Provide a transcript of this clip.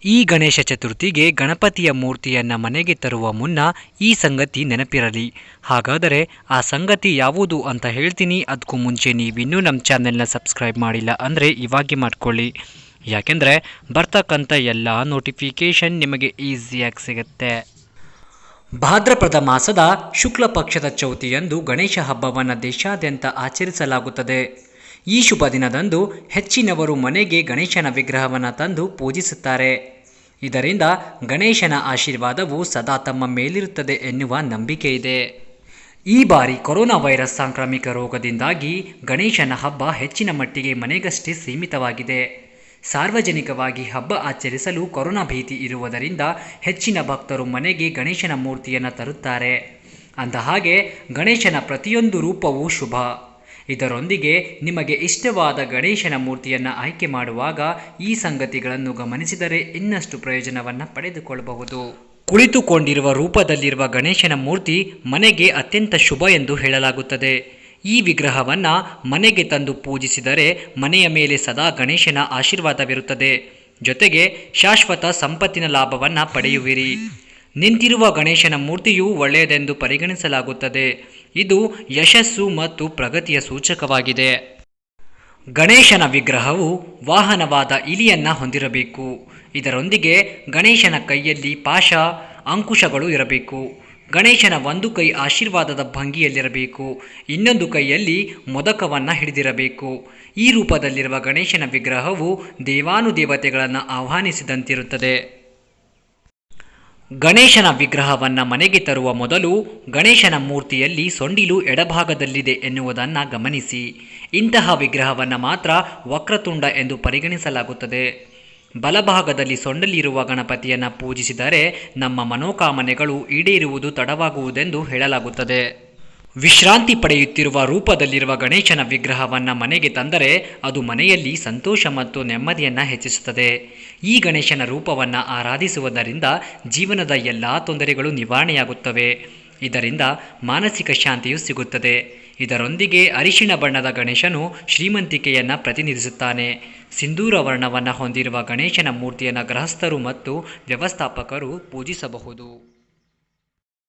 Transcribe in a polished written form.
ಈ ಗಣೇಶ ಚತುರ್ಥಿಗೆ ಗಣಪತಿಯ ಮೂರ್ತಿಯನ್ನು ಮನೆಗೆ ತರುವ ಮುನ್ನ ಈ ಸಂಗತಿ ನೆನಪಿರಲಿ. ಹಾಗಾದರೆ ಆ ಸಂಗತಿ ಯಾವುದು ಅಂತ ಹೇಳ್ತೀನಿ. ಅದಕ್ಕೂ ಮುಂಚೆ ನೀವಿನ್ನೂ ನಮ್ಮ ಚಾನೆಲ್ನ ಸಬ್ಸ್ಕ್ರೈಬ್ ಮಾಡಿಲ್ಲ ಅಂದರೆ ಇವಾಗೆ ಮಾಡ್ಕೊಳ್ಳಿ. ಯಾಕೆಂದರೆ ಬರ್ತಕ್ಕಂಥ ಎಲ್ಲ ನೋಟಿಫಿಕೇಷನ್ ನಿಮಗೆ ಈಸಿಯಾಗಿ ಸಿಗುತ್ತೆ. ಭಾದ್ರಪದ ಮಾಸದ ಶುಕ್ಲ ಪಕ್ಷದ ಚೌತಿಯಂದು ಗಣೇಶ ಹಬ್ಬವನ್ನು ದೇಶಾದ್ಯಂತ ಆಚರಿಸಲಾಗುತ್ತದೆ. ಈ ಶುಭ ದಿನದಂದು ಹೆಚ್ಚಿನವರು ಮನೆಗೆ ಗಣೇಶನ ವಿಗ್ರಹವನ್ನು ತಂದು ಪೂಜಿಸುತ್ತಾರೆ. ಇದರಿಂದ ಗಣೇಶನ ಆಶೀರ್ವಾದವು ಸದಾ ತಮ್ಮ ಮೇಲಿರುತ್ತದೆ ಎನ್ನುವ ನಂಬಿಕೆ ಇದೆ. ಈ ಬಾರಿ ಕೊರೋನಾ ವೈರಸ್ ಸಾಂಕ್ರಾಮಿಕ ರೋಗದಿಂದಾಗಿ ಗಣೇಶನ ಹಬ್ಬ ಹೆಚ್ಚಿನ ಮಟ್ಟಿಗೆ ಮನೆಗಷ್ಟೇ ಸೀಮಿತವಾಗಿದೆ. ಸಾರ್ವಜನಿಕವಾಗಿ ಹಬ್ಬ ಆಚರಿಸಲು ಕೊರೋನಾ ಭೀತಿ ಇರುವುದರಿಂದ ಹೆಚ್ಚಿನ ಭಕ್ತರು ಮನೆಗೆ ಗಣೇಶನ ಮೂರ್ತಿಯನ್ನು ತರುತ್ತಾರೆ. ಅಂದಹಾಗೆ ಗಣೇಶನ ಪ್ರತಿಯೊಂದು ರೂಪವೂ ಶುಭ. ಇದರೊಂದಿಗೆ ನಿಮಗೆ ಇಷ್ಟವಾದ ಗಣೇಶನ ಮೂರ್ತಿಯನ್ನು ಆಯ್ಕೆ ಮಾಡುವಾಗ ಈ ಸಂಗತಿಗಳನ್ನು ಗಮನಿಸಿದರೆ ಇನ್ನಷ್ಟು ಪ್ರಯೋಜನವನ್ನು ಪಡೆದುಕೊಳ್ಳಬಹುದು. ಕುಳಿತುಕೊಂಡಿರುವ ರೂಪದಲ್ಲಿರುವ ಗಣೇಶನ ಮೂರ್ತಿ ಮನೆಗೆ ಅತ್ಯಂತ ಶುಭ ಎಂದು ಹೇಳಲಾಗುತ್ತದೆ. ಈ ವಿಗ್ರಹವನ್ನು ಮನೆಗೆ ತಂದು ಪೂಜಿಸಿದರೆ ಮನೆಯ ಮೇಲೆ ಸದಾ ಗಣೇಶನ ಆಶೀರ್ವಾದವಿರುತ್ತದೆ. ಜೊತೆಗೆ ಶಾಶ್ವತ ಸಂಪತ್ತಿನ ಲಾಭವನ್ನು ಪಡೆಯುವಿರಿ. ನಿಂತಿರುವ ಗಣೇಶನ ಮೂರ್ತಿಯು ಒಳ್ಳೆಯದೆಂದು ಪರಿಗಣಿಸಲಾಗುತ್ತದೆ. ಇದು ಯಶಸ್ಸು ಮತ್ತು ಪ್ರಗತಿಯ ಸೂಚಕವಾಗಿದೆ. ಗಣೇಶನ ವಿಗ್ರಹವು ವಾಹನವಾದ ಇಲಿಯನ್ನು ಹೊಂದಿರಬೇಕು. ಇದರೊಂದಿಗೆ ಗಣೇಶನ ಕೈಯಲ್ಲಿ ಪಾಶ ಅಂಕುಶಗಳು ಇರಬೇಕು. ಗಣೇಶನ ಒಂದು ಕೈ ಆಶೀರ್ವಾದದ ಭಂಗಿಯಲ್ಲಿರಬೇಕು, ಇನ್ನೊಂದು ಕೈಯಲ್ಲಿ ಮೊದಕವನ್ನು ಹಿಡಿದಿರಬೇಕು. ಈ ರೂಪದಲ್ಲಿರುವ ಗಣೇಶನ ವಿಗ್ರಹವು ದೇವಾನುದೇವತೆಗಳನ್ನು ಆಹ್ವಾನಿಸಿದಂತಿರುತ್ತದೆ. ಗಣೇಶನ ವಿಗ್ರಹವನ್ನು ಮನೆಗೆ ತರುವ ಮೊದಲು ಗಣೇಶನ ಮೂರ್ತಿಯಲ್ಲಿ ಸೊಂಡಿಲು ಎಡಭಾಗದಲ್ಲಿದೆ ಎನ್ನುವುದನ್ನು ಗಮನಿಸಿ. ಇಂತಹ ವಿಗ್ರಹವನ್ನು ಮಾತ್ರ ವಕ್ರತುಂಡ ಎಂದು ಪರಿಗಣಿಸಲಾಗುತ್ತದೆ. ಬಲಭಾಗದಲ್ಲಿ ಸೊಂಡಲಿರುವ ಗಣಪತಿಯನ್ನು ಪೂಜಿಸಿದರೆ ನಮ್ಮ ಮನೋಕಾಮನೆಗಳು ಈಡೇರುವುದು ತಡವಾಗುವುದೆಂದು ಹೇಳಲಾಗುತ್ತದೆ. ವಿಶ್ರಾಂತಿ ಪಡೆಯುತ್ತಿರುವ ರೂಪದಲ್ಲಿರುವ ಗಣೇಶನ ವಿಗ್ರಹವನ್ನು ಮನೆಗೆ ತಂದರೆ ಅದು ಮನೆಯಲ್ಲಿ ಸಂತೋಷ ಮತ್ತು ನೆಮ್ಮದಿಯನ್ನು ಹೆಚ್ಚಿಸುತ್ತದೆ. ಈ ಗಣೇಶನ ರೂಪವನ್ನು ಆರಾಧಿಸುವುದರಿಂದ ಜೀವನದ ಎಲ್ಲ ತೊಂದರೆಗಳು ನಿವಾರಣೆಯಾಗುತ್ತವೆ. ಇದರಿಂದ ಮಾನಸಿಕ ಶಾಂತಿಯು ಸಿಗುತ್ತದೆ. ಇದರೊಂದಿಗೆ ಅರಿಶಿಣ ಬಣ್ಣದ ಗಣೇಶನು ಶ್ರೀಮಂತಿಕೆಯನ್ನು ಪ್ರತಿನಿಧಿಸುತ್ತಾನೆ. ಸಿಂಧೂರ ವರ್ಣವನ್ನು ಹೊಂದಿರುವ ಗಣೇಶನ ಮೂರ್ತಿಯನ್ನು ಗೃಹಸ್ಥರು ಮತ್ತು ವ್ಯವಸ್ಥಾಪಕರು ಪೂಜಿಸಬಹುದು.